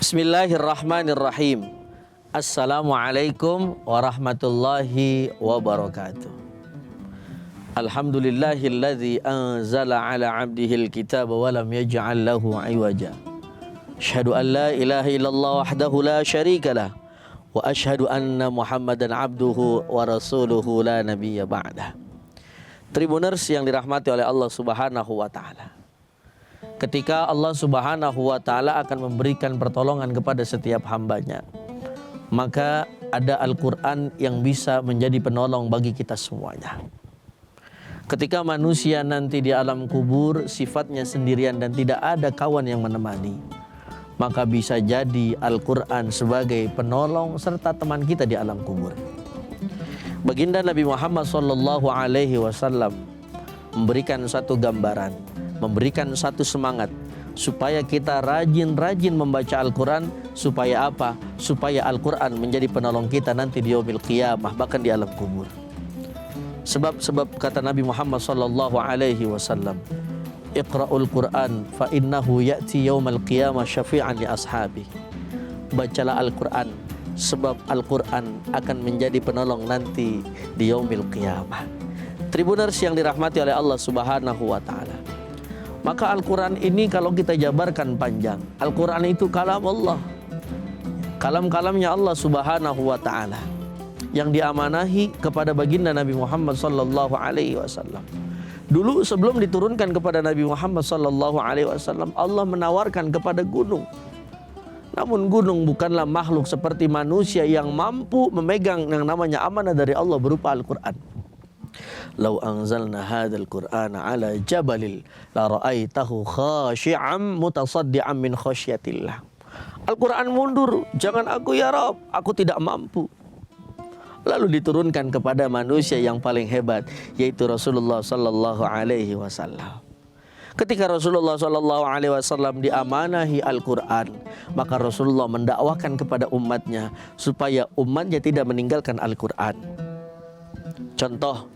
Bismillahirrahmanirrahim. Assalamualaikum warahmatullahi wabarakatuh. Alhamdulillahilladzi anzala ala abdihil kitaba wa lam yaj'al lahu iwaja. Asyhadu an la ilaha illallah wahdahu la syarikalah wa asyhadu anna Muhammadan abduhu wa rasuluhu la nabiyya ba'dah. Tribuners yang dirahmati oleh Allah Subhanahu wa taala. Ketika Allah Subhanahu wa taala akan memberikan pertolongan kepada setiap hambanya, maka ada Al-Quran yang bisa menjadi penolong bagi kita semuanya. Ketika manusia nanti di alam kubur sifatnya sendirian dan tidak ada kawan yang menemani, maka bisa jadi Al-Quran sebagai penolong serta teman kita di alam kubur. Baginda Nabi Muhammad SAW memberikan satu gambaran, memberikan satu semangat supaya kita rajin-rajin membaca Al-Quran. Supaya apa? Supaya Al-Quran menjadi penolong kita nanti di yaumil qiyamah, bahkan di alam kubur. Sebab kata Nabi Muhammad SAW, Iqra'ul Quran fa innahu ya'ti yaumal qiyamah syafi'an li ashabi. Bacalah Al-Quran, sebab Al-Quran akan menjadi penolong nanti di yaumil qiyamah. Tribuners yang dirahmati oleh Allah Subhanahu wa taala. Maka Al-Quran ini kalau kita jabarkan panjang, Al-Quran itu kalam Allah, kalam-kalamnya Allah Subhanahu wa ta'ala, yang diamanahi kepada baginda Nabi Muhammad sallallahu alaihi wasallam. Dulu sebelum diturunkan kepada Nabi Muhammad sallallahu alaihi wasallam, Allah menawarkan kepada gunung. Namun gunung bukanlah makhluk seperti manusia yang mampu memegang yang namanya amanah dari Allah berupa Al-Quran. Lau anzalna hadzal Qur'ana ala jabalil la ra'aitahu khashi'an mutasaddian min khasyatillah. Al-Quran mundur, jangan aku ya Rabb, aku tidak mampu. Lalu diturunkan kepada manusia yang paling hebat, yaitu Rasulullah sallallahu alaihi wasallam. Ketika Rasulullah sallallahu alaihi wasallam diamanahi Al-Quran, maka Rasulullah mendakwakan kepada umatnya supaya umatnya tidak meninggalkan Al-Quran. Contoh,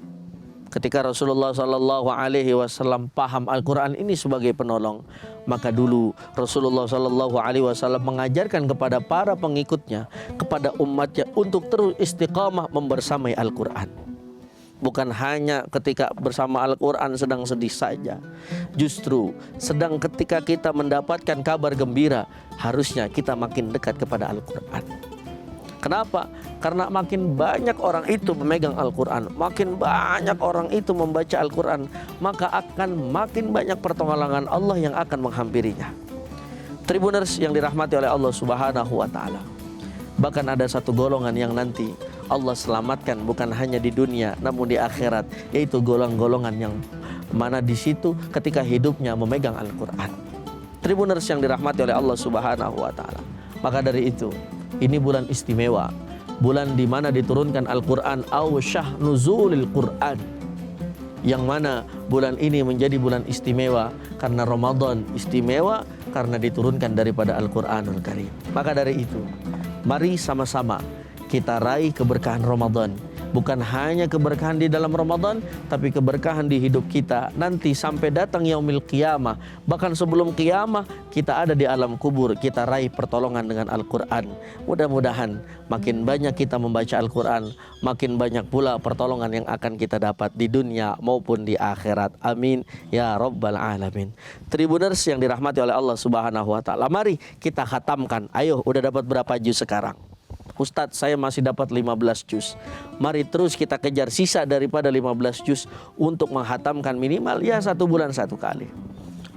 ketika Rasulullah sallallahu alaihi wasallam paham Al-Quran ini sebagai penolong, maka dulu Rasulullah sallallahu alaihi wasallam mengajarkan kepada para pengikutnya, kepada umatnya untuk terus istiqamah membersamai Al-Quran. Bukan hanya ketika bersama Al-Quran sedang sedih saja. Justru sedang ketika kita mendapatkan kabar gembira, harusnya kita makin dekat kepada Al-Quran. Kenapa? Karena makin banyak orang itu memegang Al-Quran, makin banyak orang itu membaca Al-Quran, maka akan makin banyak pertolongan Allah yang akan menghampirinya. Tribuners yang dirahmati oleh Allah Subhanahu wa ta'ala. Bahkan ada satu golongan yang nanti Allah selamatkan bukan hanya di dunia namun di akhirat, yaitu golongan yang mana di situ ketika hidupnya memegang Al-Quran. Tribuners yang dirahmati oleh Allah Subhanahu wa ta'ala. Maka dari itu, ini bulan istimewa, bulan di mana diturunkan Al-Quran, awsyah nuzulil Quran, yang mana bulan ini menjadi bulan istimewa karena Ramadan istimewa karena diturunkan daripada Al-Quranul Karim. Maka dari itu, mari sama-sama kita raih keberkahan Ramadan. Bukan hanya keberkahan di dalam Ramadan, tapi keberkahan di hidup kita nanti sampai datang yaumil qiyamah. Bahkan sebelum qiyamah kita ada di alam kubur, kita raih pertolongan dengan Al-Quran. Mudah-mudahan makin banyak kita membaca Al-Quran, makin banyak pula pertolongan yang akan kita dapat di dunia maupun di akhirat. Amin ya rabbal alamin. Tribuners yang dirahmati oleh Allah Subhanahu wa ta'ala, mari kita khatamkan. Ayo, udah dapat berapa juz sekarang? Ustadz, saya masih dapat 15 juz. Mari terus kita kejar sisa daripada 15 juz untuk menghatamkan minimal ya 1 bulan 1 kali.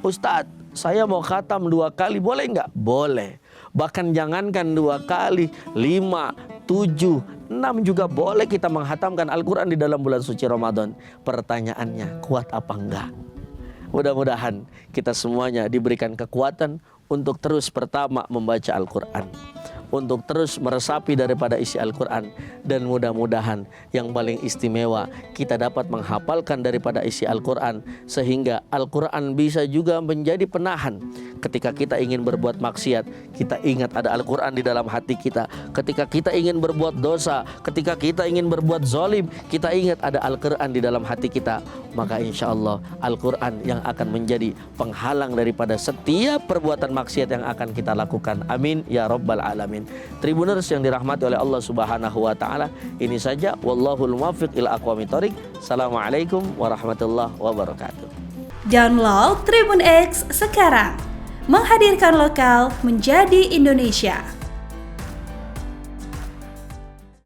Ustadz, saya mau khatam 2 kali, boleh nggak? Boleh. Bahkan jangankan 2 kali, 5, 7, 6 juga boleh kita menghatamkan Al-Quran di dalam bulan suci Ramadan. Pertanyaannya, kuat apa enggak? Mudah-mudahan kita semuanya diberikan kekuatan untuk terus pertama membaca Al-Quran, untuk terus meresapi daripada isi Al-Quran. Dan mudah-mudahan yang paling istimewa kita dapat menghafalkan daripada isi Al-Quran, sehingga Al-Quran bisa juga menjadi penahan. Ketika kita ingin berbuat maksiat, kita ingat ada Al-Quran di dalam hati kita. Ketika kita ingin berbuat dosa, ketika kita ingin berbuat zalim, kita ingat ada Al-Quran di dalam hati kita. Maka insya Allah Al-Quran yang akan menjadi penghalang daripada setiap perbuatan maksiat yang akan kita lakukan. Amin ya rabbal alamin. Tribuners yang dirahmati oleh Allah Subhanahu wa taala, ini saja, wallahul muwaffiq ila aqwamit thoriq. Assalamualaikum warahmatullahi wabarakatuh. Download Tribun X sekarang, menghadirkan lokal menjadi Indonesia.